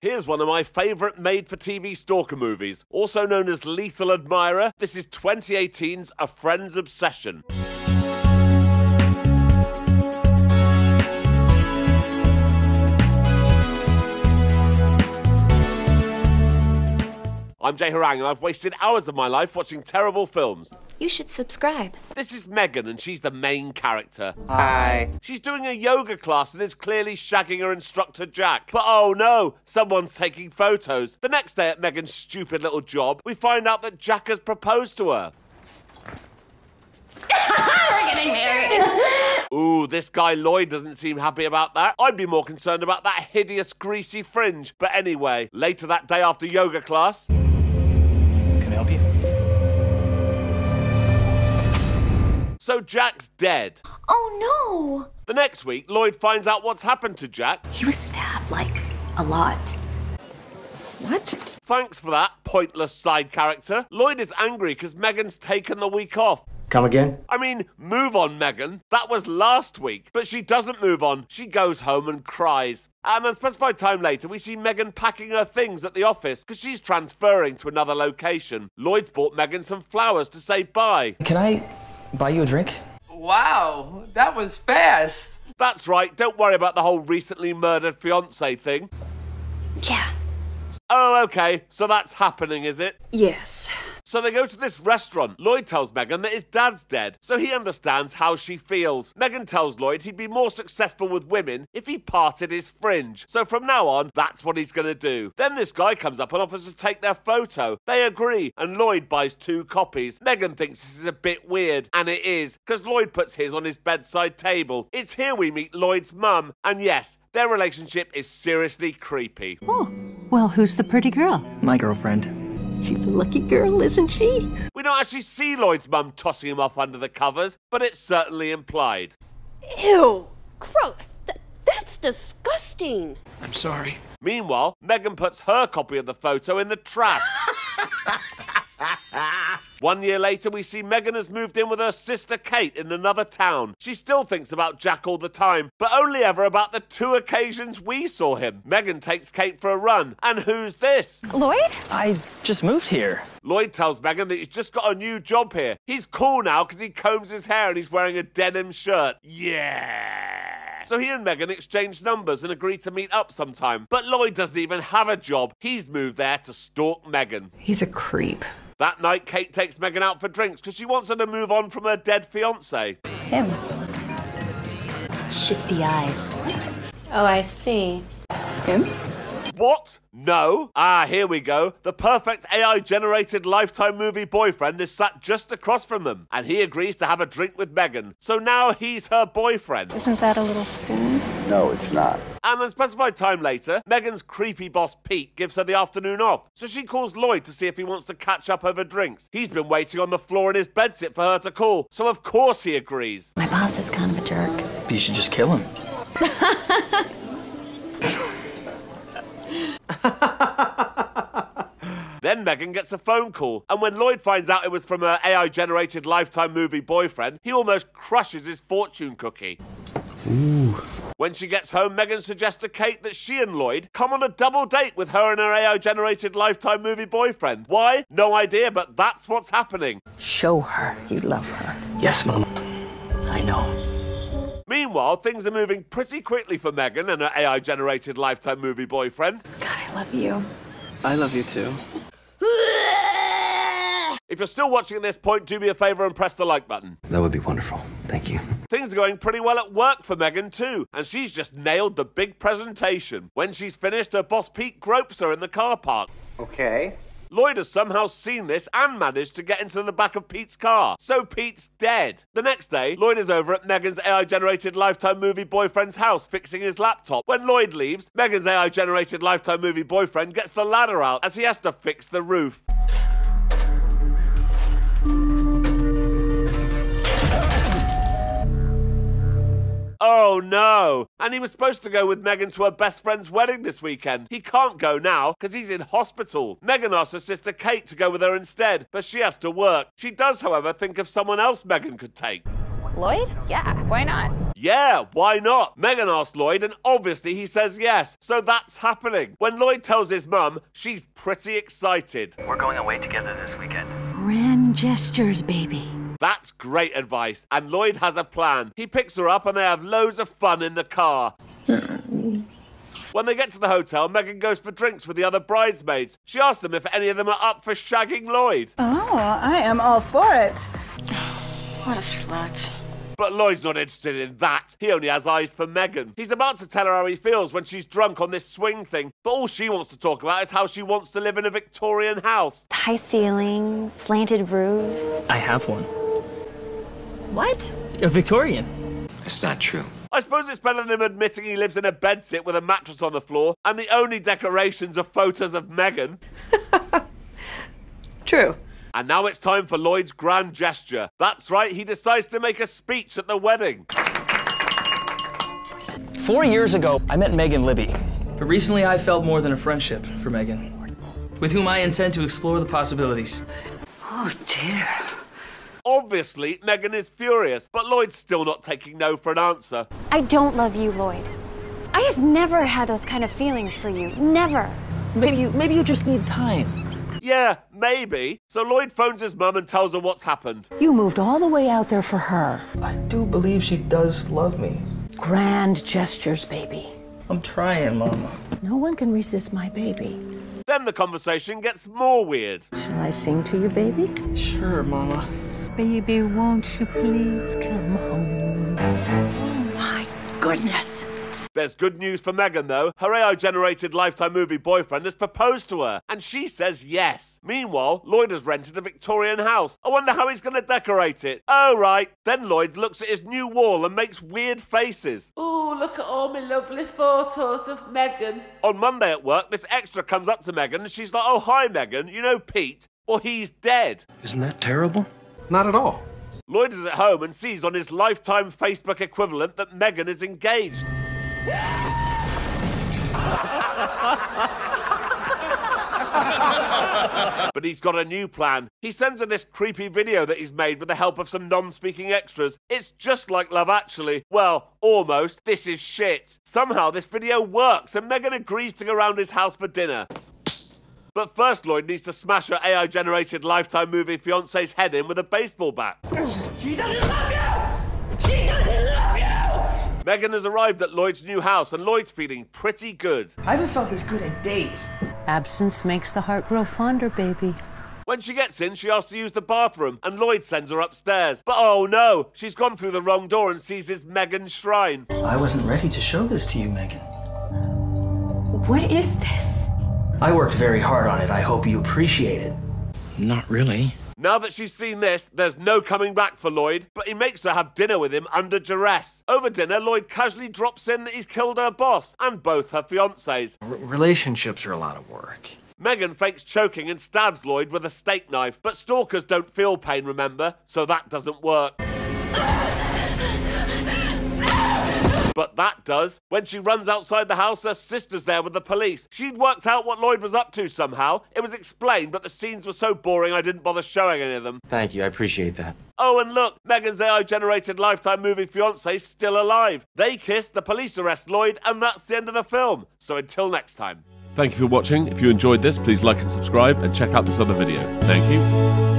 Here's one of my favourite made-for-TV stalker movies, also known as Lethal Admirer. This is 2018's A Friend's Obsession. I'm Jay Harangue and I've wasted hours of my life watching terrible films. You should subscribe. This is Megan and she's the main character. Hi. She's doing a yoga class and is clearly shagging her instructor Jack. But oh no, someone's taking photos. The next day at Megan's stupid little job, we find out that Jack has proposed to her. We're getting married. Ooh, this guy Lloyd doesn't seem happy about that. I'd be more concerned about that hideous greasy fringe. But anyway, later that day after yoga class... Can I help you? So Jack's dead. Oh no! The next week, Lloyd finds out what's happened to Jack. He was stabbed, like, a lot. What? Thanks for that, pointless side character. Lloyd is angry because Megan's taken the week off. Come again? I mean, move on, Megan. That was last week. But she doesn't move on. She goes home and cries. At an unspecified time later, we see Megan packing her things at the office because she's transferring to another location. Lloyd's bought Megan some flowers to say bye. Can I buy you a drink? Wow, that was fast. That's right. Don't worry about the whole recently murdered fiancé thing. Yeah. Oh, okay. So that's happening, is it? Yes. So they go to this restaurant. Lloyd tells Megan that his dad's dead, so he understands how she feels. Megan tells Lloyd he'd be more successful with women if he parted his fringe. So from now on, that's what he's gonna do. Then this guy comes up and offers to take their photo. They agree, and Lloyd buys 2 copies. Megan thinks this is a bit weird, and it is, because Lloyd puts his on his bedside table. It's here we meet Lloyd's mum, and yes, their relationship is seriously creepy. Oh, well, who's the pretty girl? My girlfriend. She's a lucky girl, isn't she? We don't actually see Lloyd's mum tossing him off under the covers, but it's certainly implied. Ew! Gross! That's disgusting! I'm sorry. Meanwhile, Megan puts her copy of the photo in the trash. 1 year later, we see Megan has moved in with her sister Kate in another town. She still thinks about Jack all the time, but only ever about the 2 occasions we saw him. Megan takes Kate for a run. And who's this? Lloyd? I just moved here. Lloyd tells Megan that he's just got a new job here. He's cool now because he combs his hair and he's wearing a denim shirt. Yeah! So he and Megan exchange numbers and agree to meet up sometime. But Lloyd doesn't even have a job. He's moved there to stalk Megan. He's a creep. That night, Kate takes Megan out for drinks because she wants her to move on from her dead fiancé. Him. Shifty eyes. Oh, I see. Him? What? No? Ah, here we go. The perfect AI-generated Lifetime movie boyfriend is sat just across from them, and he agrees to have a drink with Megan. So now he's her boyfriend. Isn't that a little soon? No, it's not. An unspecified time later, Megan's creepy boss Pete gives her the afternoon off, so she calls Lloyd to see if he wants to catch up over drinks. He's been waiting on the floor in his bedsit for her to call, so of course he agrees. My boss is kind of a jerk. You should just kill him. Then Megan gets a phone call, and when Lloyd finds out it was from her AI-generated Lifetime movie boyfriend, he almost crushes his fortune cookie. Ooh. When she gets home, Megan suggests to Kate that she and Lloyd come on a double date with her and her AI-generated Lifetime movie boyfriend. Why? No idea, but that's what's happening. Show her you love her. Yes, Mom. I know. Meanwhile, things are moving pretty quickly for Megan and her AI-generated Lifetime movie boyfriend. God, I love you. I love you too. If you're still watching at this point, do me a favour and press the like button. That would be wonderful. Thank you. Things are going pretty well at work for Megan too, and she's just nailed the big presentation. When she's finished, her boss Pete gropes her in the car park. Okay. Lloyd has somehow seen this and managed to get into the back of Pete's car, so Pete's dead. The next day, Lloyd is over at Megan's AI-generated Lifetime movie boyfriend's house fixing his laptop. When Lloyd leaves, Megan's AI-generated Lifetime movie boyfriend gets the ladder out as he has to fix the roof. Oh no! And he was supposed to go with Megan to her best friend's wedding this weekend. He can't go now because he's in hospital. Megan asks her sister Kate to go with her instead, but she has to work. She does, however, think of someone else Megan could take. Lloyd? Yeah, why not? Yeah, why not? Megan asked Lloyd and obviously he says yes. So that's happening. When Lloyd tells his mum, she's pretty excited. We're going away together this weekend. Grand gestures, baby. That's great advice. And Lloyd has a plan. He picks her up and they have loads of fun in the car. When they get to the hotel, Megan goes for drinks with the other bridesmaids. She asks them if any of them are up for shagging Lloyd. Oh, I am all for it. What a slut. But Lloyd's not interested in that. He only has eyes for Megan. He's about to tell her how he feels when she's drunk on this swing thing, but all she wants to talk about is how she wants to live in a Victorian house. High ceilings, slanted roofs. I have one. What? A Victorian. It's not true. I suppose it's better than him admitting he lives in a bedsit with a mattress on the floor and the only decorations are photos of Megan. True. And now it's time for Lloyd's grand gesture. That's right, he decides to make a speech at the wedding. 4 years ago, I met Megan Libby. But recently I felt more than a friendship for Megan, with whom I intend to explore the possibilities. Oh, dear. Obviously, Megan is furious, but Lloyd's still not taking no for an answer. I don't love you, Lloyd. I have never had those kind of feelings for you. Never. Maybe you just need time. Yeah, maybe. So Lloyd phones his mum and tells her what's happened. You moved all the way out there for her. I do believe she does love me. Grand gestures, baby. I'm trying, Mama. No one can resist my baby. Then the conversation gets more weird. Shall I sing to you, baby? Sure, Mama. Baby, won't you please come home? Oh my goodness. There's good news for Megan, though. Her AI-generated Lifetime movie boyfriend has proposed to her, and she says yes. Meanwhile, Lloyd has rented a Victorian house. I wonder how he's going to decorate it. Oh, right. Then Lloyd looks at his new wall and makes weird faces. Ooh, look at all my lovely photos of Megan. On Monday at work, this extra comes up to Megan, and she's like, oh, hi, Megan. You know Pete? Well, he's dead. Isn't that terrible? Not at all. Lloyd is at home and sees on his Lifetime Facebook equivalent that Megan is engaged. But he's got a new plan. He sends her this creepy video that he's made with the help of some non-speaking extras. It's just like Love Actually. Well, almost. This is shit. Somehow this video works and Megan agrees to go round his house for dinner. But first Lloyd needs to smash her AI-generated Lifetime movie fiancé's head in with a baseball bat. She doesn't love you! She doesn't love you! Megan has arrived at Lloyd's new house and Lloyd's feeling pretty good. I haven't felt this good in days. Absence makes the heart grow fonder, baby. When she gets in, she asks to use the bathroom, and Lloyd sends her upstairs. But oh no, she's gone through the wrong door and sees his Megan's shrine. I wasn't ready to show this to you, Megan. What is this? I worked very hard on it. I hope you appreciate it. Not really. Now that she's seen this, there's no coming back for Lloyd, but he makes her have dinner with him under duress. Over dinner, Lloyd casually drops in that he's killed her boss, and both her fiancés. Relationships are a lot of work. Megan fakes choking and stabs Lloyd with a steak knife, but stalkers don't feel pain, remember, so that doesn't work. But that does. When she runs outside the house, her sister's there with the police. She'd worked out what Lloyd was up to somehow. It was explained, but the scenes were so boring I didn't bother showing any of them. Thank you, I appreciate that. Oh, and look, Megan's AI-generated Lifetime movie fiancé's still alive. They kiss, the police arrest Lloyd, and that's the end of the film. So until next time. Thank you for watching. If you enjoyed this, please like and subscribe, and check out this other video. Thank you.